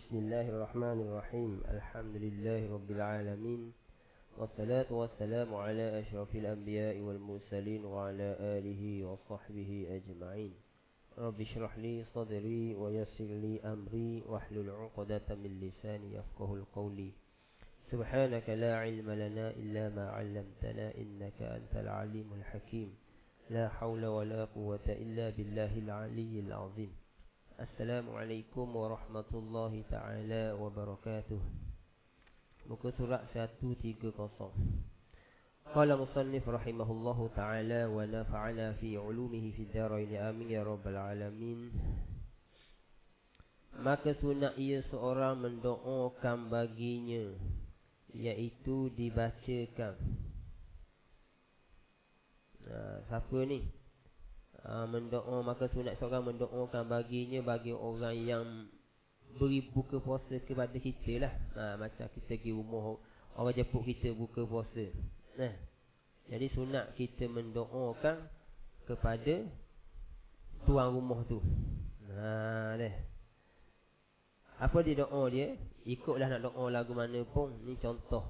Bismillahirrahmanirrahim. Alhamdulillahi rabbil alamin. Wassalatu wassalamu ala asyrafil anbiya'i wal mursalin wa ala alihi wa sahbihi ajma'in. Rabbi shrah li sadri wa yassir li amri wahlul 'uqdatam min lisani yafqahul qawli. Subhanaka la ilma lana illa ma 'allamtana innaka antal alimul hakim. La hawla wa la quwwata illa billahil aliyyil azim. Assalamualaikum warahmatullahi ta'ala wabarakatuh. Muka surat 130. Qala musannif rahimahullahu ta'ala wa nafa'ana fi ulumihi fi darain amin ya rabbal alamin. Maka sunat ia seorang mendoakan baginya, iaitu dibacakan. Siapa ni? Maka sunat seorang mendoakan baginya bagi orang yang beri buka puasa kepada kita lah. Macam kita pergi rumah orang jemput kita buka puasa. Jadi sunat kita mendoakan kepada tuan rumah tu. Apa dia doa dia? Ikutlah nak doa lagu mana pun. Ni contoh.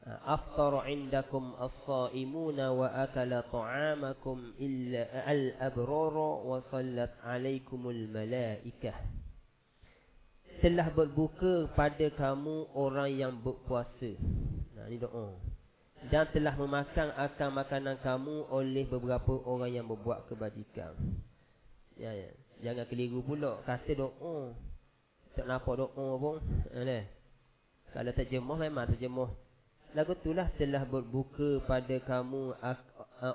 Aftara indakum as-saimuna wa akala ta'amakum illa al-abrara wa sallat alaikumul malaikah. Telah berbuka pada kamu orang yang berpuasa. Ini doa. Dan telah memakan akan makanan kamu oleh beberapa orang yang berbuat kebajikan. Ya. Jangan keliru pula kata doa. Tak nampak doa pun. Kalau terjemah memang terjemah. Lagu itulah telah berbuka pada kamu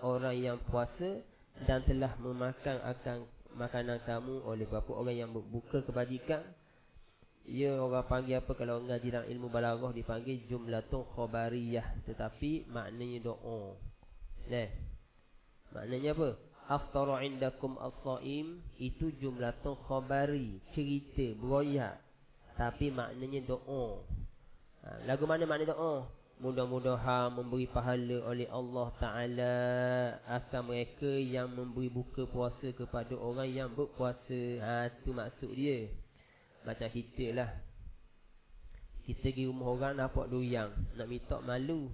orang yang puasa dan telah memakan akan makanan kamu oleh beberapa orang yang berbuka kebajikan. Ya, orang panggil apa kalau ngaji dalam ilmu balaghah dipanggil jumlatun khabariyah, tetapi maknanya doa. Maknanya apa? Aftara indakum as-saim itu jumlatun khabari, cerita, beroyak, tapi maknanya doa. Lagu mana makna doa? Mudah-mudahan memberi pahala oleh Allah Ta'ala akan mereka yang memberi buka puasa kepada orang yang berpuasa. Itu maksud dia. Macam kita lah. Kita pergi rumah orang nampak doyang, nak minta malu.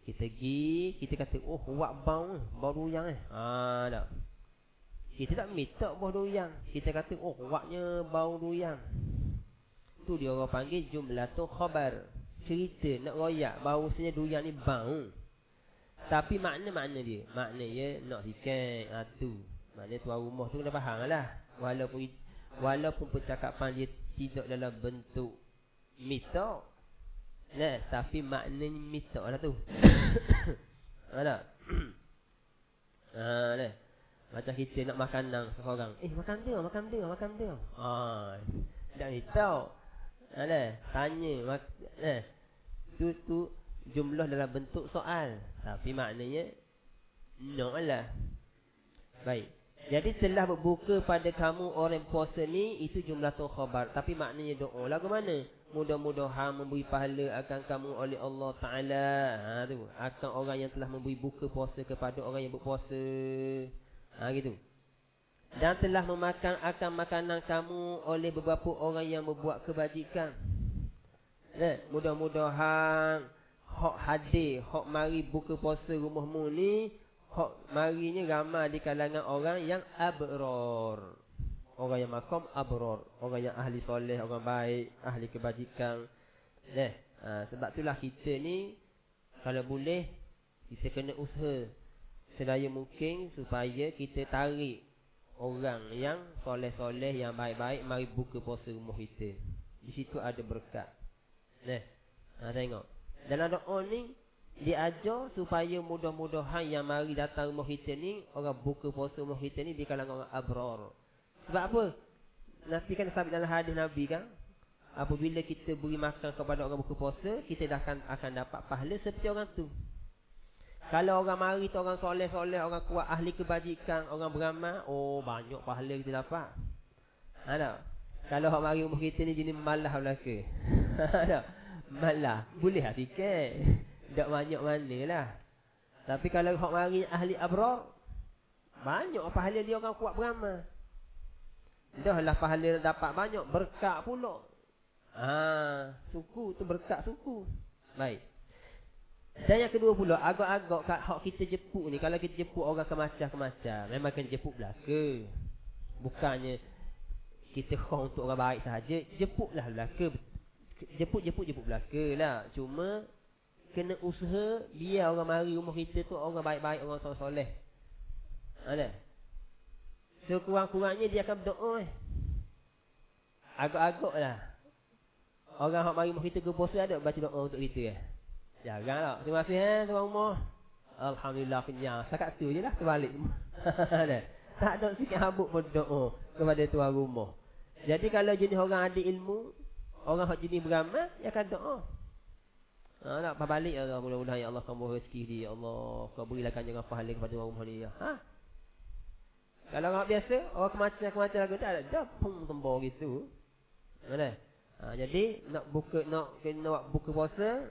Kita pergi, kita kata, oh wak bau doyang tak. Kita tak minta bau doyang. Kita kata, oh waknya bau doyang. Tu dia orang panggil jumlatun khabar. Cerita, nak royak bahawasanya doyang ni bau. Tapi makna dia, maknanya nak sikat. Tu maknanya tuan rumah tu kena faham lah. Walaupun percakapan dia tidak dalam bentuk minta, tapi maknanya minta lah tu. Ada. Macam kita nak makan nang seorang. Makan dia. Tak minta. Tanya. Tu jumlah dalam bentuk soal, tapi maknanya no lah. Baik. Jadi telah berbuka pada kamu orang puasa ni, itu jumlah tu khabar, tapi maknanya doa. Lagu mana? Mudah-mudahan memberi pahala akan kamu oleh Allah Ta'ala. Tu akan orang yang telah memberi buka puasa kepada orang yang berpuasa. Gitu. Dan telah memakan akan makanan kamu oleh beberapa orang yang membuat kebajikan. Mudah-mudahan hak hadir, hak mari buka puasa rumahmu ni, hak marinya ramai di kalangan orang yang abrar. Orang yang makam abrar, orang yang ahli soleh, orang baik, ahli kebajikan. Sebab itulah kita ni kalau boleh kita kena usaha sedaya mungkin supaya kita tarik orang yang soleh-soleh, yang baik-baik mari buka puasa rumah kita. Di situ ada berkat. Tengok. Dalam doa ni dia ajar supaya mudah-mudahan yang mari datang rumah kita ni, orang buka puasa rumah kita ni di kalangan orang abrar. Sebab apa? Nabi kan sabit dalam hadis Nabi kan, apabila kita beri makan kepada orang buka puasa, kita dah akan dapat pahala seperti orang tu. Kalau orang mari tu orang soleh-soleh, orang kuat, ahli kebajikan, orang beramal, banyak pahala kita dapat. Tak? Kalau orang mari rumah kita ni jenis malah belaka. Tak? Malah boleh lah sikit, tak banyak mana lah. Tapi kalau orang mari ahli abrar, banyak pahala dia orang kuat beramal. Dah lah pahala dapat banyak, berkat pula. Suku tu berkat suku. Baik. Dan yang kedua pula, agak-agak kat hak kita jepuk ni, kalau kita jepuk orang kemacah-kemacah, memang kena jepuk belaka. Bukannya kita khong untuk orang baik sahaja, jepuklah belaka. Jepuk belaka lah. Cuma kena usaha biar orang mari rumah kita tu orang baik-baik, orang soleh. Ada. Sekurang-kurangnya dia akan berdoa. Agak-agak lah. Orang hak mari rumah kita ke puasa ada baca doa untuk kita. Jarang tak. Terima kasih tuan rumah. Alhamdulillah kenyang. Setakat tu je lah terbalik. Tak ada sikit habuk pun doa kepada tuan rumah. Jadi kalau jenis orang ada ilmu, orang hak jenis beramal, dia akan doa. Tak apa balik ya Allah, mudah-mudahan ya Allah kamu rezeki dia, ya Allah kau berilah ganjaran pahala kepada orang rumah ni ya. Kalau orang biasa, orang kemacah lagu tak ada pung tembor gitu. Jadi nak buka puasa,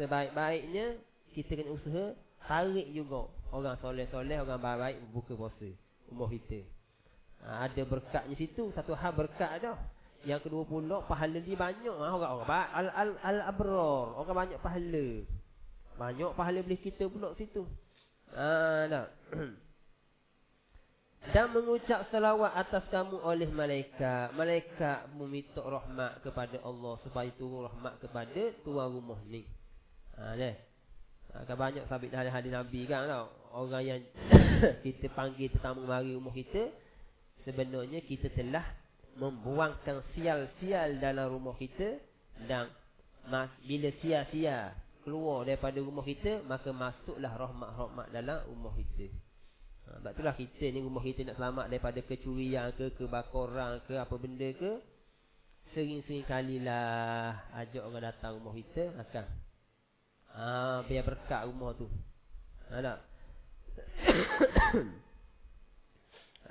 sebaik-baiknya kita kena usaha tarik juga orang soleh-soleh, orang baik buka puasa rumah kita. Ada berkatnya situ, satu hal berkat dah. Yang kedua pula pahala dia banyak. Orang al-abrar, orang banyak pahala. Banyak pahala boleh kita pula situ. Dah. Dan mengucap salawat atas kamu oleh malaikat. Malaikat meminta rahmat kepada Allah supaya turun rahmat kepada tuan rumah ni. Kan banyak sabit hadis Nabi kan tau. Orang yang kita panggil tetamu mari rumah kita, sebenarnya kita telah membuangkan sial-sial dalam rumah kita. Dan bila sial-sial keluar daripada rumah kita, maka masuklah rahmat-rahmat dalam rumah kita. Sebab itulah kita ni, rumah kita nak selamat daripada kecurian ke, kebakaran ke, apa benda ke, sering-sering kalilah ajak orang datang rumah kita makan. Biar berkat rumah tu. Tak?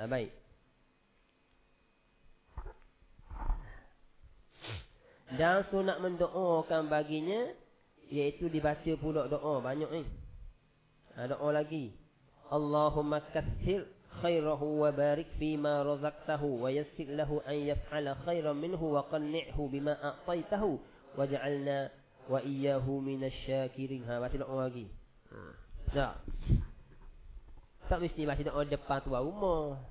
Baik. Dan sunat mendoakan baginya, iaitu dibaca pula doa banyak ni. Doa lagi. Allahumma kathir khairahu wa barik fima razaqtahu wa yassir lahu an yaf'ala khairan minhu wa qanni'hu bima a'taitahu waj'alna wa iyyahu minasy-syakirin. Baca doa lagi. Tak mesti baca doa depan tuan rumah.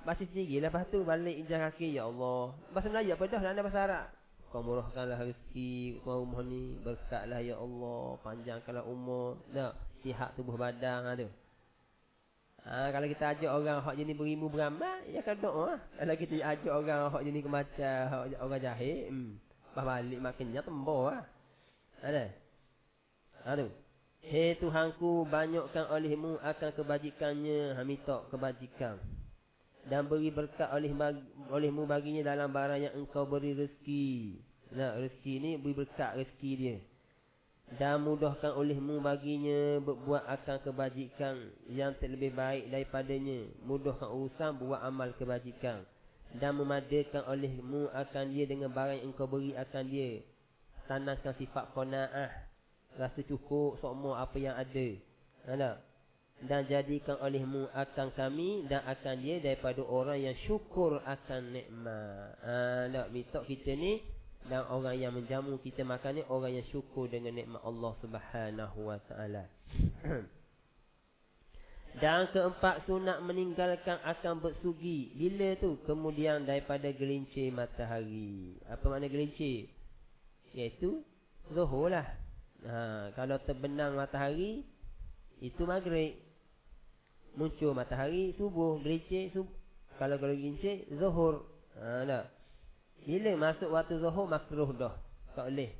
Baca sendiri lepas tu balik injak kaki, ya Allah. Bahasa Melayu apa dah, dalam bahasa Arab. Kau murahkanlah rezeki tuan rumah ni, berkatlah ya Allah, panjangkanlah umur, sihat tubuh badan tu. Kalau kita ajak orang hak jenis berilmu beramal, ya akan doa. Kalau kita ajak orang hak jenis kemacah, hak orang jahil, lepas balik makinnya tembor lah. Aduh. Hei Tuhanku, banyakkan olehmu akan kebajikannya, minta kebajikan. Dan beri berkat olehmu baginya dalam barang yang engkau beri rezeki. Rezeki ni beri berkat rezeki dia. Dan mudahkan olehmu baginya berbuat akan kebajikan yang terlebih baik daripadanya. Mudahkan urusan buat amal kebajikan. Dan memadakan olehmu akan dia dengan barang yang engkau beri akan dia. Tanamkan sifat qanaah, rasa cukup semua apa yang ada. Dan jadikan olehmu akan kami dan akan dia daripada orang yang syukur akan nikmat. Minta kita ni dan orang yang menjamu kita makan ni, orang yang syukur dengan nikmat Allah Subhanahu wa taala. Dan keempat, sunat meninggalkan akan bersugi. Bila tu? Kemudian daripada gelincir matahari. Apa makna gelincir? Iaitu zuhur lah. Kalau terbenam matahari, itu maghrib. Muncul matahari, subuh. Gelincir, subuh. Kalau gelincir, zuhur. Bila masuk waktu zuhur, makruh dah. Tak boleh.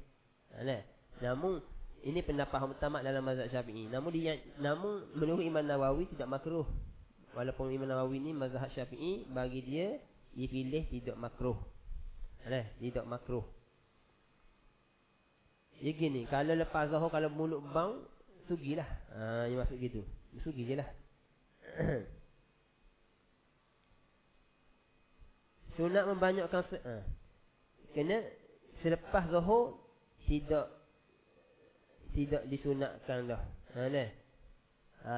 Namun, ini pendapat mutamak dalam mazhab Syafi'i. Namun menurut Imam Nawawi tidak makruh. Walaupun Imam Nawawi ni mazhab Syafi'i, bagi dia dipilih tidak makruh. Tidak makruh. Dia gini, kalau lepas zuhur, kalau mulut bau, sugilah. Yang maksud gitu. Sugi je lah. Sunat membanyakkan kena selepas zuhur tidak disunatkan dah.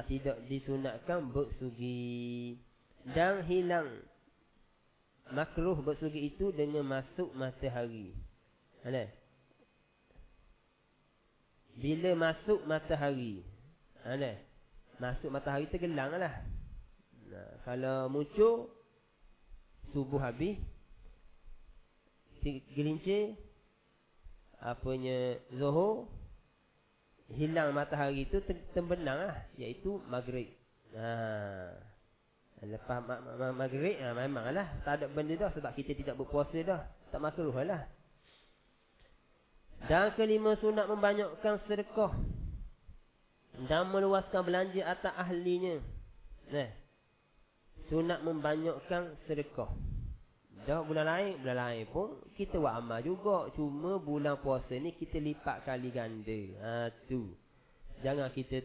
Tidak disunatkan bersugi. Dan hilang makruh bersugih itu dengan masuk matahari. Ada? Bila masuk matahari. Ada? Masuk matahari tergelang lah. Nah, kalau muncul subuh habis, gelincir apanya zuhur, hilang matahari itu terbenam lah, iaitu maghrib. Lepas maghrib memanglah tak ada benda dah, sebab kita tidak berpuasa dah, tak makruh lah. Dan kelima, sunat membanyakkan sedekah dan meluaskan belanja atas ahlinya. Sunat membanyakkan sedekah. Dah bulan lain pun kita buat amal juga. Cuma bulan puasa ni kita lipat kali ganda. Tu. Jangan kita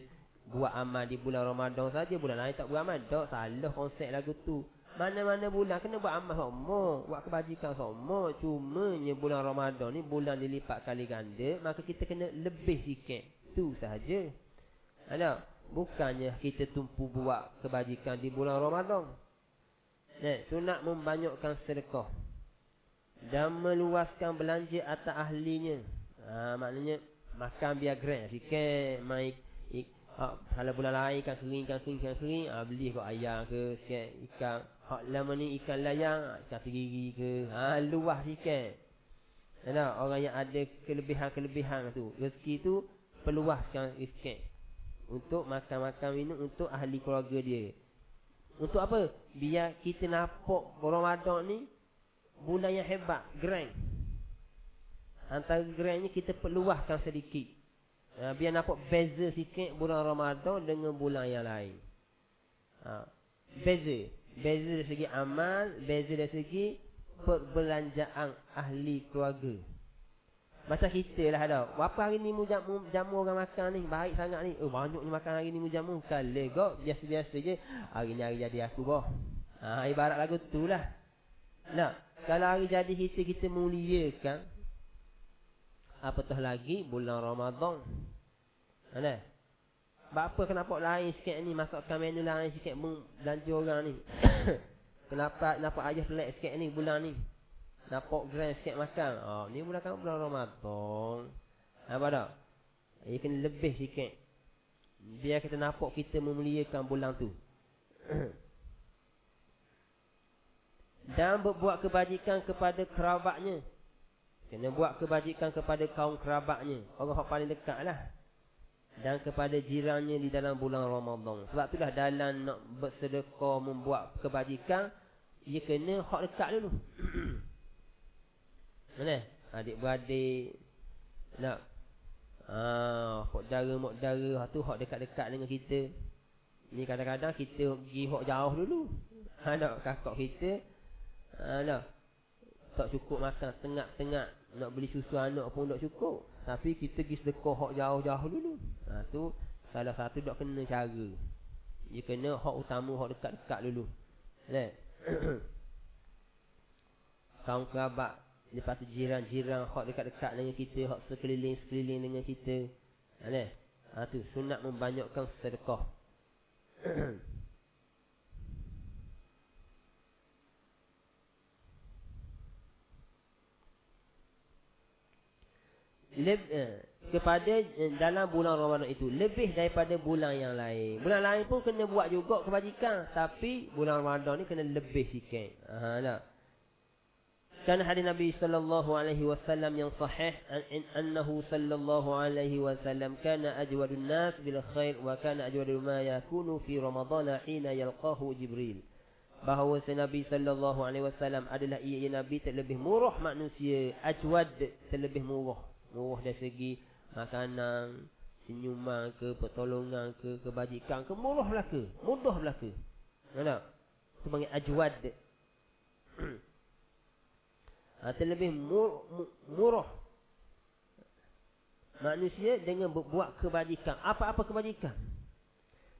buat amal di bulan Ramadan saja, bulan lain tak buat amal. Tak, salah konsep lagu tu. Mana-mana bulan kena buat amal sama, buat kebajikan sama. Cumanya bulan Ramadan ni bulan dilipat kali ganda, maka kita kena lebih sikit. Tu sahaja. Ada? Bukannya kita tumpu buat kebajikan di bulan Ramadan. Sunat membanyakkan sedekah dan meluaskan belanja atas ahlinya. Maknanya makan biar grand sikit. Kalau bulan lain ikan kering, beli kot ayam ke sikit, ikan hak lama ni ikan layang, ikan segiri ke, luas sikit. Ada orang yang ada kelebihan tu, rezeki tu perluaskan sikit untuk makan minum untuk ahli keluarga dia. Untuk apa? Biar kita nampak Ramadan ni bulan yang hebat, grand. Antara grandnya kita perluaskan sedikit. Biar nampak beza sikit bulan Ramadan dengan bulan yang lain. Beza dari segi amal, beza dari segi perbelanjaan ahli keluarga. Macam kita lah dah. Apa hari ni jamu orang makan ni baik sangat ni. Banyak ni makan hari ni jamu. Kalau kau biasa-biasa je, hari ni hari jadi aku boh. Ibarat lagu tu lah. Nah, kalau hari jadi kita muliakan, apatah lagi bulan Ramadan. Ada? Apa kenapa lain sikit ni, masukkan menu lain sikit belanja orang ni. Kenapa ayah pelik sikit ni bulan ni? Nampak grand sikit makan. Ni bulan Ramadan. Apa dah? Ia kena lebih sikit. Biar kita nampak kita memuliakan bulan tu. Dan berbuat kebajikan kepada kerabatnya. Kena buat kebajikan kepada kaum kerabatnya, orang yang paling dekat lah. Dan kepada jirannya di dalam bulan Ramadan. Sebab itulah dalam nak bersedekah, membuat kebajikan, ia kena hak dekat dulu. Mana? Adik-beradik nak hak dara tu hak dekat-dekat dengan kita. Ni kadang-kadang kita pergi hak jauh dulu. Nak kakak kita tak cukup makan tengah-tengah, nak beli susu anak pun tak cukup. Tapi kita pergi sedekah hak jauh-jauh dulu. Tu salah satu tak kena cara. Dia kena hak utama, hak dekat-dekat dulu. Kaum kerabat, lepas tu jiran-jiran hak dekat-dekat dengan kita, hak sekeliling dengan kita. Tu sunat membanyakkan sedekah. Kepada dalam bulan Ramadan itu lebih daripada bulan yang lain. Bulan lain pun kena buat juga kebajikan, tapi bulan Ramadan ni kena lebih sikit. Kan hadis Nabi sallallahu alaihi wasallam yang sahih, annahu sallallahu alaihi wasallam kana ajwadun nas bil khair wa kana ajwadu ma yakunu fi Ramadan hina yalqahu Jibril. Bahawa Nabi sallallahu alaihi wasallam adalah ia Nabi terlebih murah manusia, ajwad terlebih murah. Murah dari segi makanan, senyuman ke, pertolongan ke, kebajikan ke, murah belaka, mudah belaka. Nampak? Itu panggil ajwad. Terlebih murah manusia dengan berbuat kebajikan. Apa-apa kebajikan.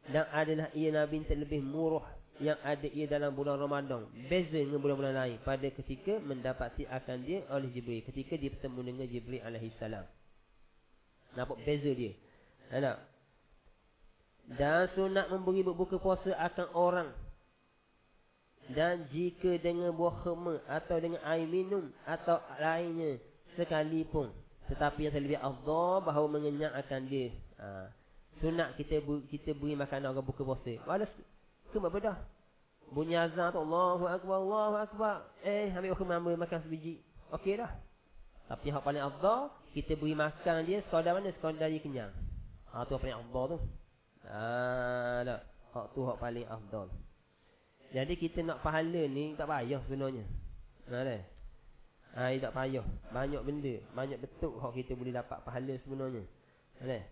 Dan adalah ia Nabi terlebih murah yang ada ia dalam bulan Ramadan. Beza dengan bulan-bulan lain pada ketika mendapati akan dia oleh Jibril, ketika dia bertemu dengan Jibril alaihissalam. Nampak beza dia. Nampak? Dan sunat memberi berbuka puasa akan orang Dan jika dengan buah khurma atau dengan air minum atau lainnya sekalipun, tetapi yang lebih afdal bahawa mengenyangkan dia. Sunat kita beri makanan orang buka puasa. Walau cuma bedah. Bunyi azan tu Allahu akbar, Allahu akbar. Ambil khurma makan sebiji. Okey dah. Tapi yang paling afdal kita beri makan dia sekadar mana? Sekadar dia kenyang. Tu yang paling afdal tu. Dah. Hak tu hak paling afdal. Jadi kita nak pahala ni tak payah sebenarnya. Dah. Tak payah. Banyak benda, banyak bentuk hak kita boleh dapat pahala sebenarnya. Dah.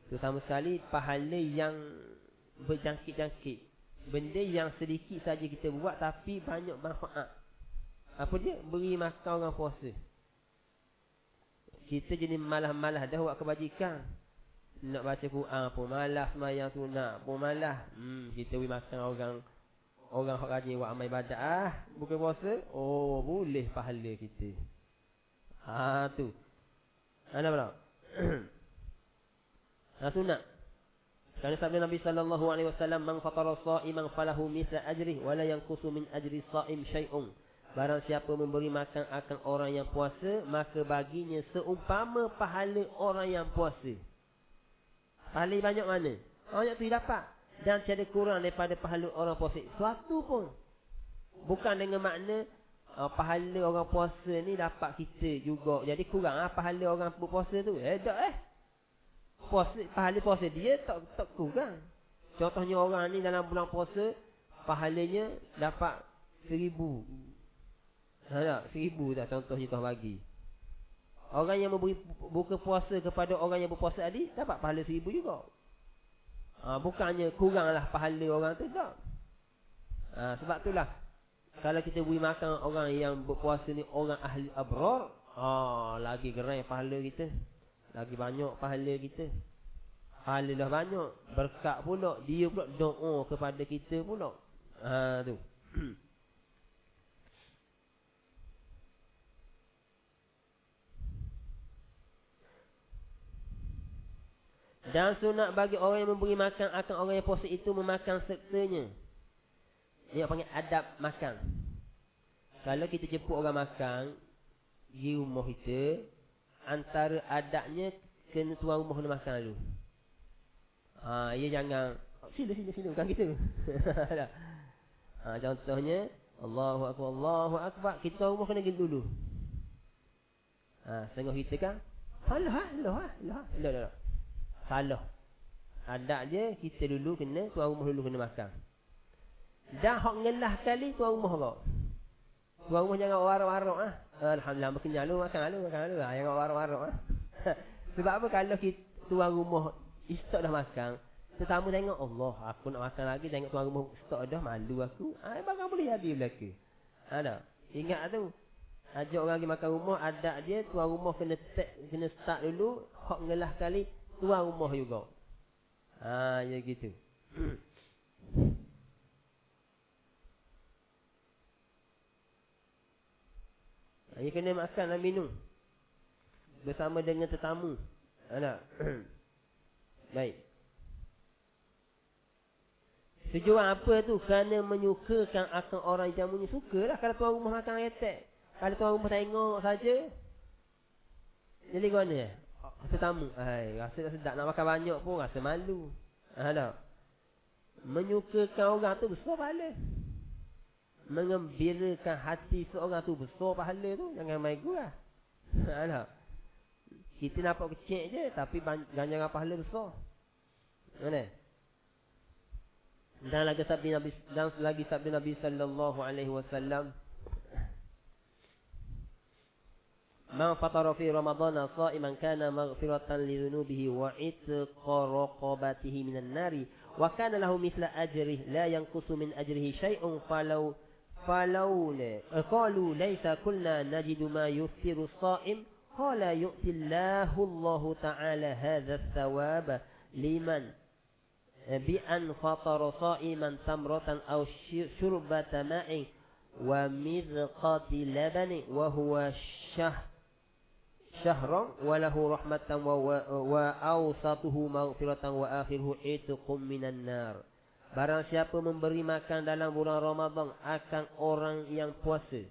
Terutama sekali pahala yang berjangkit-jangkit. Benda yang sedikit saja kita buat tapi banyak manfaat. Apa dia? Beri makan orang puasa. Kita jadi malas-malas dah buat kebajikan. Nak baca Quran pun malas, sembahyang sunat pun malas. Kita beri makan orang hak rajin buat amal ibadat. Bukan puasa, boleh pahala kita. Tu. Ada apa? Sunat. Kerana sabda Nabi sallallahu alaihi wasallam, "Man fatara sha'iman falahu mithla ajrihi wa la yanqusu min ajri sha'im syai'un." Barang siapa memberi makan akan orang yang puasa, maka baginya seumpama pahala orang yang puasa. Pahala banyak mana? Banyak tu dapat. Dan tiada kurang daripada pahala orang puasa. Suatu pun. Bukan dengan makna pahala orang puasa ni dapat kita juga. Jadi kurang pahala orang berpuasa tu. Pahala puasa dia tak kurang. Contohnya orang ni dalam bulan puasa, pahalanya dapat 1000. 1000 dah contohnya tuan bagi. Orang yang memberi buka puasa kepada orang yang berpuasa tadi dapat pahala 1000 juga. Bukannya kuranglah pahala orang tu tak. Sebab itulah kalau kita beri makan orang yang berpuasa ni orang ahli abrar, lagi gerai pahala kita. Lagi banyak pahala kita. Pahala dah banyak, berkat pula, dia pula doa kepada kita pula. Tu. Dan sunat bagi orang yang memberi makan akan orang yang puasa itu memakan sertanya. Dia panggil adab makan. Kalau kita jemput orang makan di rumah kita, antara adabnya kena tuan rumah kena makan dulu. Ia jangan sila bukan kita. Contohnya Allahu akbar, kita tuan rumah kena pergi dulu. Setengah kita kan Salah. Salah. Adab dia kita dulu kena, tuan rumah dulu kena makan. Dah hak ngelah kali tuan rumah kau. Tuan rumah jangan warak-warak Alhamdulillah berkenyang lu makan lu. Jangan warak-warak Sebab apa kalau kita tuan rumah stok dah makan, tetamu tengok Allah, aku nak makan lagi, tengok tuan rumah stok dah, malu aku. Bakal boleh jadi belaka. Ingat tu. Ajak orang pergi makan rumah, adab dia tuan rumah kena start dulu, hak ngelah kali tuan rumah juga. Ya gitu. Dia kena makan dan minum bersama dengan tetamu. Baik. Tujuan apa tu? Kerana menyukakan akan orang jamunya. Sukalah kalau tuan rumah makan retek. Kalau tuan rumah tengok saja, jadi ke mana? Tetamu. Rasa sedap. Nak makan banyak pun rasa malu. Menyukakan orang tu besar pahala. Mengembirakan hati seorang tu besar pahala tu. Jangan main gurau. Kita nampak kecil je, tapi ganjaran pahala besar. Dan lagi sabda Nabi sallallahu alaihi wasallam, "Man fatara fi Ramadana sha'iman kana maghfiratan li dhunubihi wa itqa raqabatihi minan nari wa kana lahu mithla ajrihi la yanqusu min ajrihi shay'un qalu laysa kunna najidu ma yuftiru as-sha'im qala yu'ti Allahu ta'ala hadha ath-thawaba liman bi an fatara sha'iman tamratan aw shurbata ma'in wa midqati labani wa huwa syahran wa lahu rahmatan wa awsatuhu maghfiratan wa akhiruhu itqum minan nar." Barang siapa memberi makan dalam bulan Ramadan akan orang yang puasa,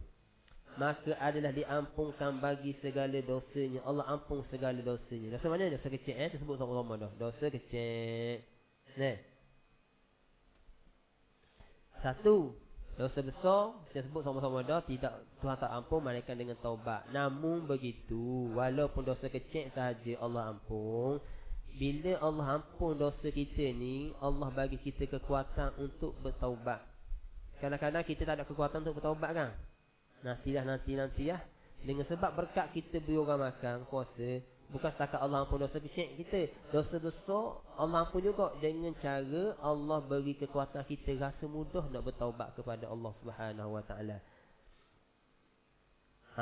maka adalah diampunkan bagi segala dosanya. Allah ampun segala dosanya. Dosa mana? Dosa kecil tersebut sama-sama dah. Dosa kecil. Nah. Satu, dosa besar tersebut sama-sama dah, tidak, Tuhan tak ampun melainkan dengan taubat. Namun begitu, walaupun dosa kecil sahaja Allah ampun, bila Allah ampun dosa kita ni, Allah bagi kita kekuatan untuk bertaubat. Kadang-kadang kita tak ada kekuatan untuk bertaubat kan? Nanti lah. Dengan sebab berkat kita beri orang makan, puasa, bukan setakat Allah ampun dosa kecil kita, dosa besar Allah ampun juga, dengan cara Allah beri kekuatan kita rasa mudah nak bertaubat kepada Allah Subhanahu Wa Taala.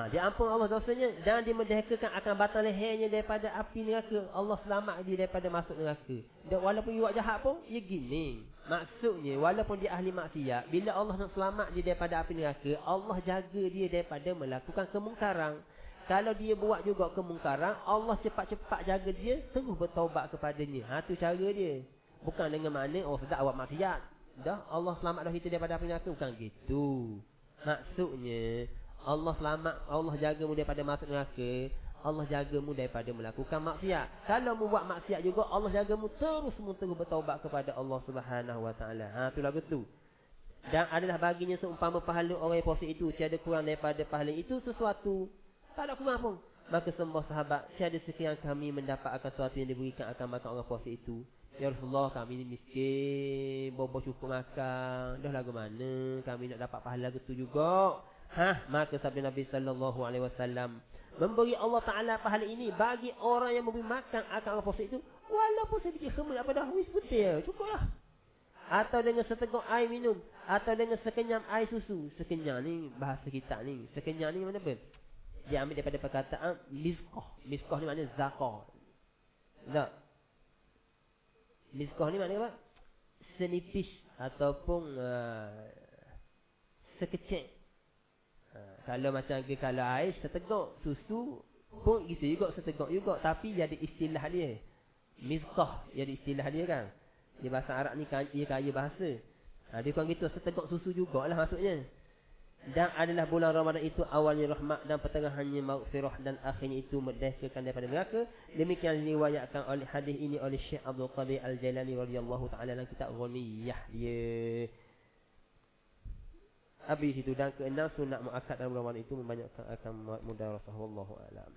Dia ampun Allah dosanya dan dia merdekakan akan batang lehernya daripada api neraka. Allah selamat dia daripada masuk neraka. Dan walaupun dia buat jahat pun, dia gini. Maksudnya, walaupun dia ahli maksiat, bila Allah nak selamat dia daripada api neraka, Allah jaga dia daripada melakukan kemungkaran. Kalau dia buat juga kemungkaran, Allah cepat-cepat jaga dia, terus bertaubat kepadanya. Tu cara dia. Bukan dengan mana, sedap awak maksiat, dah Allah selamat dah kita daripada api neraka. Bukan gitu. Maksudnya, Allah selamat, Allah jagamu daripada masuk neraka, Allah jagamu daripada melakukan maksiat. Kalau mu buat maksiat juga, Allah jagamu terus bertaubat kepada Allah Subhanahu Wa Taala. Tu lagu tu. Dan adalah baginya seumpama pahala orang yang puasa itu, tiada kurang daripada pahala itu sesuatu. Tak ada kurang pun. Maka semua sahabat, tiada sekiranya kami mendapat akan sesuatu yang diberikan akan makan orang puasa itu. Ya Rasulullah, kami ni miskin, bobo cukup makan, dah lagu mana kami nak dapat pahala gitu juga. Maka sabda Nabi sallallahu alaihi wasallam, memberi Allah Taala pahala ini bagi orang yang memberi makan akan orang puasa itu, walaupun sedikit semut apa dah wis putih, cukuplah. Atau dengan seteguk air minum, atau dengan sekenyam air susu. Sekenyam ni bahasa kita ni, sekenyam ni mana apa? Dia ambil daripada perkataan mizqah. Mizqah ni maknanya zakah. Tak? Mizqah ni maknanya apa? Senipis ataupun sekecil. Kalau macam kalau air seteguk, susu pun gitu juga, seteguk juga, tapi dia ada istilah dia. Mizqah dia ada istilah dia kan. Di bahasa Arab ni dia kaya bahasa. Dia kan gitu, seteguk susu jugalah maksudnya. Dan adalah bulan Ramadan itu awalnya rahmat dan pertengahannya maghfirah dan akhirnya itu merdekakan daripada neraka. Demikian diriwayatkan oleh hadis ini oleh Syekh Abdul Qadir Al-Jailani radhiyallahu taala dalam kitab Ghaniyah dia. Habis itu, dan keenam sunat muakkad dalam Ramadan itu membanyakkan akan mudarasah, wallahu a'lam.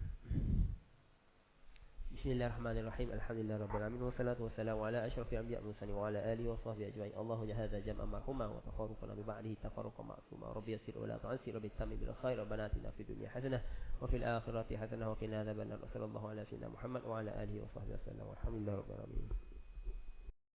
Bismillahirrahmanirrahim. Alhamdulillahirabbil alamin wassalatu wassalamu ala asyrafil anbiya'i wal mursalin wa ala alihi wa sahbihi ajma'in. Allahu jahada jam'an marhuma wa tafarruqan bi ba'dihi tafarruqan ma'suma. Rabbi yassir wa la tu'assir, rabbi tamim bil khair, rabbana atina fid dunya hasanah wa fil akhirati hasanah wa qina adzabannar. Sallallahu ala sayyidina Muhammad wa ala alihi wa sahbihi wasallam. Alhamdulillahirabbil alamin.